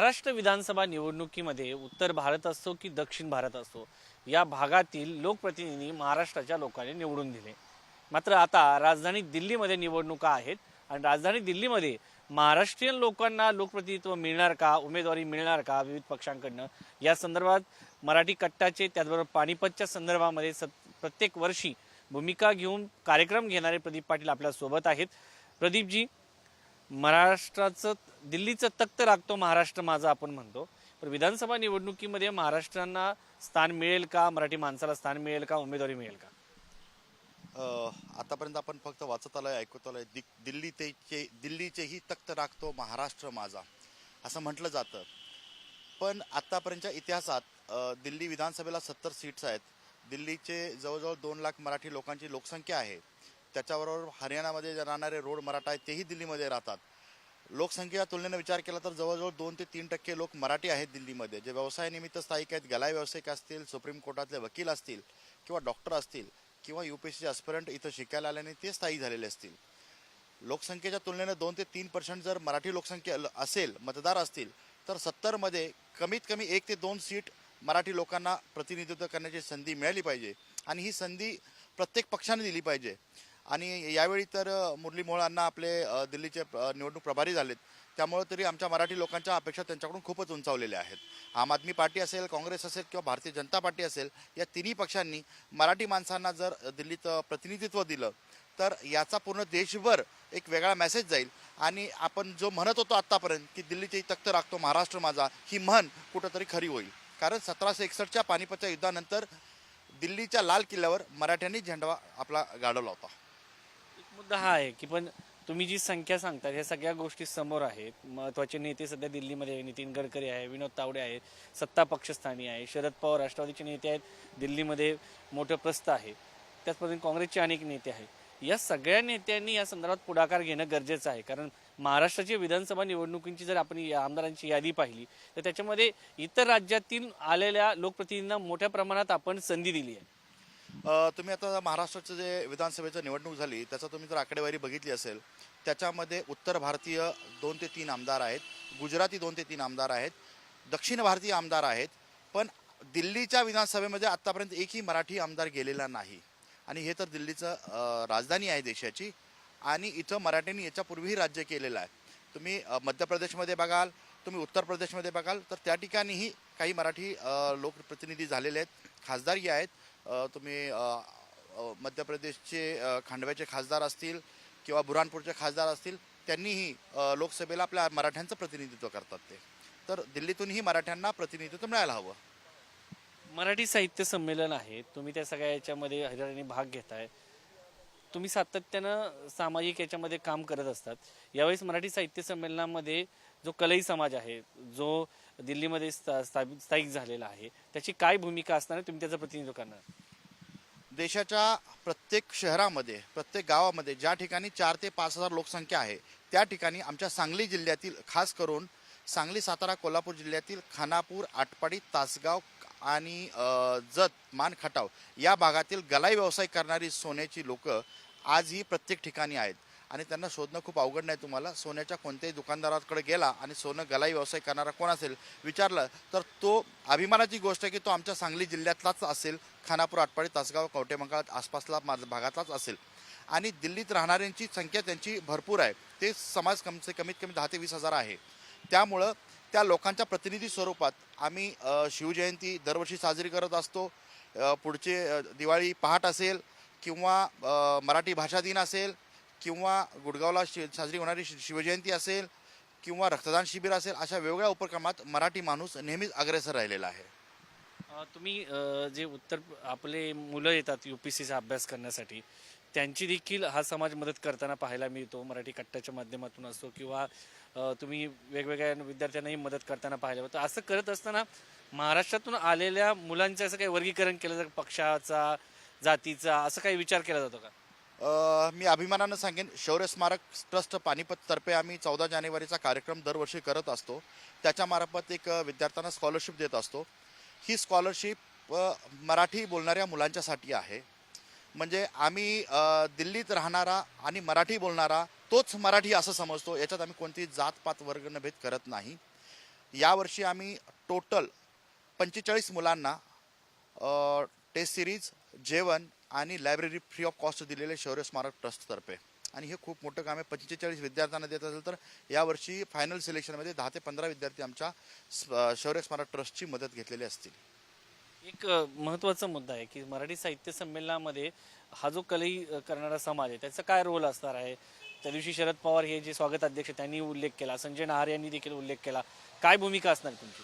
महाराष्ट्र विधानसभा निवडणुकीमध्ये उत्तर भारत असो की दक्षिण भारत असो या भागातील लोकप्रतिनिधी महाराष्ट्राच्या लोकांनी निवडून दिले। मात्र आता राजधानी दिल्लीमध्ये निवडणुका आहेत आणि राजधानी दिल्लीमध्ये महाराष्ट्रीयन लोकांना लोकप्रतिनिधित्व मिळणार का, उमेदवारी मिळणार का विविध पक्षांकडनं, या संदर्भात मराठी कट्टाचे त्याचबरोबर पानिपतच्या संदर्भामध्ये प्रत्येक वर्षी भूमिका घेऊन कार्यक्रम घेणारे प्रदीप पाटील आपल्या सोबत आहेत। प्रदीपजी, महाराष्ट्राचं दिल्लीचं तख्त राखतो महाराष्ट्र माझा आपण म्हणतो, पण विधानसभा निवडणुकीमध्ये महाराष्ट्रांना स्थान मिळेल का, मराठी माणसाला स्थान मिळेल का, उमेदवारी मिळेल का? आतापर्यंत आपण फक्त वाचत आलोय, ऐकत आलोय, दिल्लीचेही तख्त राखतो महाराष्ट्र माझा असं म्हटलं जातं। पण आतापर्यंतच्या इतिहासात दिल्ली विधानसभेला 70 सीट्स आहेत। दिल्लीचे जवळजवळ 2 लाख मराठी लोकांची लोकसंख्या आहे। त्याच्याबरोबर हरियाणामध्ये जे राहणारे रोड मराठा आहेत तेही दिल्लीमध्ये राहतात। लोकसंख्येच्या तुलनेने विचार केला तर जवळजवळ 2 ते 3% लोक मराठी आहेत दिल्लीमध्ये, जे व्यवसायानिमित्त स्थायिक आहेत। गलाई व्यावसायिक असतील, सुप्रीम कोर्टातले वकील असतील किंवा डॉक्टर असतील किंवा UPSCचे ॲस्पिरंट इथं शिकायला आल्याने ते स्थायिक झालेले असतील। लोकसंख्येच्या तुलनेने 2 ते 3% जर मराठी लोकसंख्या असेल, मतदार असतील, तर 70मध्ये कमीत कमी 1 ते 2 सीट मराठी लोकांना प्रतिनिधित्व करण्याची संधी मिळाली पाहिजे आणि ही संधी प्रत्येक पक्षाने दिली पाहिजे। आणि यावेळी तर मुरली मोहोळ अण्णा आपले दिल्लीचे निवडणूक प्रभारी झालेत, त्यामुळे तरी आमच्या मराठी लोकांच्या अपेक्षा त्यांच्याकडून खूपच उंचावलेल्या आहेत। आम आदमी पार्टी असेल, काँग्रेस असेल किंवा भारतीय जनता पार्टी असेल, या तिन्ही पक्षांनी मराठी माणसांना जर दिल्लीत प्रतिनिधित्व दिलं तर याचा पूर्ण देशभर एक वेगळा मेसेज जाईल। आणि आपण जो म्हणत होतो आत्तापर्यंत की दिल्लीचे तख्त राखतो महाराष्ट्र माझा, ही म्हण कुठंतरी खरी होईल। कारण 1761च्या पानिपतच्या युद्धानंतर दिल्लीच्या लाल किल्ल्यावर मराठ्यांनी झेंडा आपला गाडवला होता। मुद्दा हा आहे की पण तुम्ही जी संख्या सांगता ह्या सगळ्या गोष्टी समोर आहेत। महत्त्वाचे नेते सध्या दिल्लीमध्ये नितीन गडकरी आहे, विनोद तावडे आहे, सत्ता पक्षस्थानी आहे, शरद पवार राष्ट्रवादीचे नेते आहेत, दिल्लीमध्ये मोठं प्रस्थ आहे, त्याच पद्धतीने काँग्रेसचे अनेक नेते आहेत। या सगळ्या नेत्यांनी या संदर्भात पुढाकार घेणं गरजेचं आहे, कारण महाराष्ट्राची विधानसभा निवडणुकींची जर आपण आमदारांची यादी पाहिली तर त्याच्यामध्ये इतर राज्यातील आलेल्या लोकप्रतिनिधींना मोठ्या प्रमाणात आपण संधी दिली आहे। तुम्ही आता महाराष्ट्राचं जे विधानसभेचं निवडणूक झाली त्याचा तुम्ही जर आकडेवारी बघितली असेल, त्याच्यामध्ये उत्तर भारतीय 2 ते 3 आमदार आहेत, गुजराती 2 ते 3 आमदार आहेत, दक्षिण भारतीय आमदार आहेत। पण दिल्लीच्या विधानसभेमध्ये आत्तापर्यंत एकही मराठी आमदार गेलेला नाही। आणि हे तर दिल्लीचं राजधानी आहे देशाची, आणि इथं मराठ्यांनी याच्यापूर्वीही राज्य केलेलं आहे। तुम्ही मध्य प्रदेशमध्ये बघाल, तुम्ही उत्तर प्रदेशमध्ये बघाल, तर त्या ठिकाणीही काही मराठी लोकप्रतिनिधी झालेले आहेत, खासदारही आहेत। तुम्ही मध्य प्रदेशचे खांडव्याचे खासदार असतील किंवा बुरहानपूरचे खासदार असतील, त्यांनीही लोकसभेला आपल्या मराठ्यांचं प्रतिनिधित्व करतात ते। तर दिल्लीतूनही मराठ्यांना प्रतिनिधित्व मिळायला हवं। मराठी साहित्य संमेलन आहे, तुम्ही त्या सगळ्या याच्यामध्ये हरियाणाने भाग घेताय, तुम्ही सातत्यानं सामाजिक याच्यामध्ये काम करत असतात। यावेळेस मराठी साहित्य संमेलनामध्ये जो कलई समाज आहे, जो दिल्लीमध्ये स्थायिक झालेला आहे, त्याची काय भूमिका असणार आहे, तुम्ही त्याचं प्रतिनिधित्व करणार? देशाच्या प्रत्येक शहरामध्ये, प्रत्येक गावामध्ये ज्या ठिकाणी 4 ते 5,000 लोकसंख्या आहे, त्या ठिकाणी आमच्या सांगली जिल्ह्यातील, खास करून सांगली, सातारा, कोल्हापूर जिल्ह्यातील खानापूर, आटपाडी, तासगाव आणि जत, मान, खटाव या भागातील गलाई व्यवसाय करणारी सोन्याची लोक आजही प्रत्येक ठिकाणी आहेत। आणि त्यांना शोधणं खूप अवघड नाही। तुम्हाला सोन्याच्या कोणत्याही दुकानदाराकडे गेला आणि सोनं गलाई व्यवसाय करणारा कोण असेल विचारलं तर तो अभिमानाची गोष्ट आहे की तो आमच्या सांगली जिल्ह्यातलाच असेल, खानापूर, आटपाडी, तासगाव, कवठेमंकाळ आसपासला भागातलाच असेल। आणि दिल्लीत राहणाऱ्यांची संख्या त्यांची भरपूर आहे, ते समाज कमीत कमी 10 ते 20,000 आहे। त्यामुळं त्या लोकांच्या प्रतिनिधी स्वरूपात आम्ही शिवजयंती दरवर्षी साजरी करत असतो। पुढचे दिवाळी पहाट असेल किंवा मराठी भाषा दिन असेल किंवा गुडगावला साजरी होणारी शिवजयंती असेल किंवा रक्तदान शिबिर असेल, अशा वेगवेगळ्या उपक्रमात मराठी माणूस नेहमीच अग्रेसर राहिलेला आहे। तुम्ही जे उत्तर आपले मुलं येतात UPSCचा अभ्यास करण्यासाठी, त्यांची देखील हा समाज मदत करताना पाहायला मिळतो, मराठी कट्ट्याच्या माध्यमातून असो किंवा तुम्ही वेगवेगळ्या विद्यार्थ्यांनाही मदत करताना पाहायला मिळतं। असं करत असताना महाराष्ट्रातून आलेल्या मुलांचं असं काही वर्गीकरण केलं जातं, पक्षाचा, जातीचा, असं काही विचार केला जातो का? मी अभिमानानं सांगेन, शौर्य स्मारक ट्रस्ट पानिपततर्फे आम्ही 14 जानेवारीचा कार्यक्रम दरवर्षी करत असतो। त्याच्यामार्फत एक विद्यार्थ्यांना स्कॉलरशिप देत असतो। ही स्कॉलरशिप मराठी बोलणाऱ्या मुलांच्यासाठी आहे। म्हणजे आम्ही दिल्लीत राहणारा आणि मराठी बोलणारा तोच मराठी असं समजतो। याच्यात आम्ही कोणतीही जातपात वर्गनभेद करत नाही। यावर्षी आम्ही टोटल 45 मुलांना टेस्ट सिरीज, जेवण आणि लायब्ररी फ्री ऑफ कॉस्ट दिलेले शौर्य स्मारक ट्रस्टतर्फे. आणि हे खूप मोठं काम आहे. 45 विद्यार्थ्यांना देत असेल तर यावर्षी फायनल सिलेक्शनमध्ये 10 ते 15 विद्यार्थी आमच्या शौर्य स्मारक ट्रस्टची मदत घेतलेली असतील. एक महत्त्वाचा मुद्दा आहे की मराठी साहित्य संमेलनामध्ये हा जो कलई करणारा समाज आहे त्याचा काय रोल असणार आहे. त्या दिवशी शरद पवार हे जे स्वागत अध्यक्ष त्यांनी उल्लेख केला, संजय नहार यांनी देखील उल्लेख केला. काय भूमिका असणार तुमची?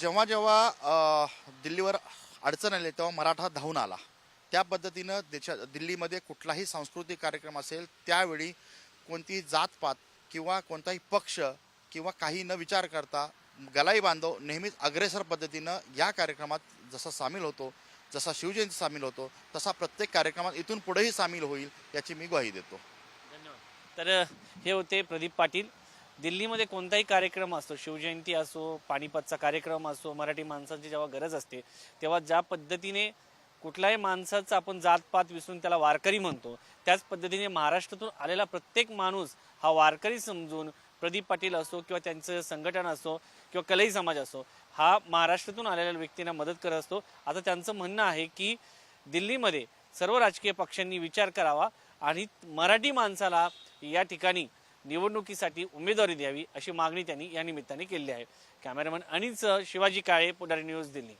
जेव्हा जेव्हा दिल्लीवर अडचण आली तेव्हा मराठा धावून आला. त्या पद्धतीनं दिल्लीमध्ये कुठलाही सांस्कृतिक कार्यक्रम असेल त्यावेळी कोणतीही जातपात किंवा कोणताही पक्ष किंवा काही न विचार करता गलाई बांधव नेहमीच अग्रेसर पद्धतीनं या कार्यक्रमात जसा सामील होतो, जसा शिवजयंती सामील होतो, तसा प्रत्येक कार्यक्रमात इथून पुढेही सामील होईल याची मी ग्वाही देतो. धन्यवाद. तर हे होते प्रदीप पाटील. दिल्लीमध्ये कोणताही कार्यक्रम असतो, शिवजयंती असो, पानिपतचा कार्यक्रम असो, मराठी माणसांची जेव्हा गरज असते तेव्हा ज्या पद्धतीने कुठल्याही माणसाचं आपण जातपात विसरून त्याला वारकरी म्हणतो, त्याच पद्धतीने महाराष्ट्रातून आलेला प्रत्येक माणूस हा वारकरी समजून प्रदीप पाटील असो किंवा त्यांचं संघटन असो किंवा कलई समाज असो, हा महाराष्ट्रातून आलेल्या व्यक्तींना मदत करत असतो. आता त्यांचं म्हणणं आहे की दिल्लीमध्ये सर्व राजकीय पक्षांनी विचार करावा आणि मराठी माणसाला या ठिकाणी निवडणुकीसाठी उमेदवारी द्यावी अशी मागणी त्यांनी या निमित्ताने केली आहे. कॅमेरामन अनिल शिवाजी काळे, पुढारी न्यूज, दिल्ली.